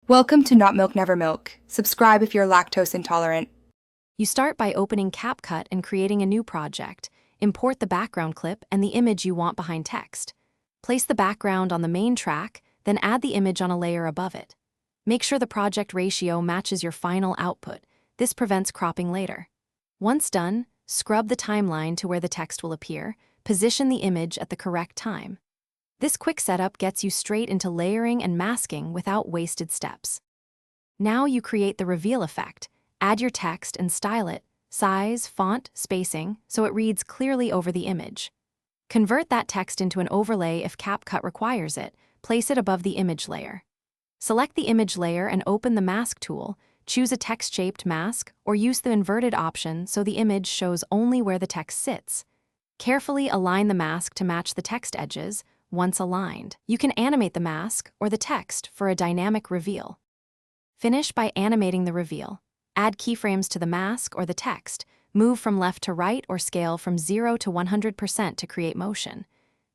Welcome to Not Milk Never Milk. Subscribe if you're lactose intolerant. You start by opening Capcut and creating a new project. Import the background clip and the image you want behind text. Place the background on the main track, then add the image on a layer above it. Make sure the project ratio matches your final output. This prevents cropping later. Once done, scrub the timeline to where the text will appear. Position the image at the correct time. This quick setup gets you straight into layering and masking without wasted steps. Now you create the reveal effect. Add your text and style it, size, font, spacing, so it reads clearly over the image. Convert that text into an overlay if Capcut requires it. Place it above the image layer. Select the image layer and open the mask tool. Choose a text-shaped mask or use the inverted option so the image shows only where the text sits. Carefully align the mask to match the text edges. Once aligned, you can animate the mask or the text for a dynamic reveal. Finish by animating the reveal. Add keyframes to the mask or the text. Move from left to right or scale from 0 to 100% to create motion.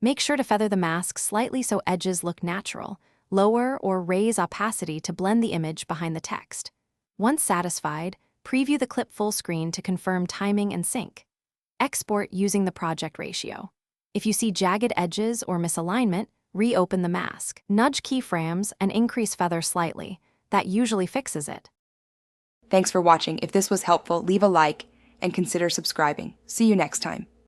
Make sure to feather the mask slightly so edges look natural. Lower or raise opacity to blend the image behind the text. Once satisfied, preview the clip full screen to confirm timing and sync. Export using the project ratio. If you see jagged edges or misalignment, reopen the mask. Nudge keyframes and increase feather slightly. That usually fixes it. Thanks for watching. If this was helpful, leave a like and consider subscribing. See you next time.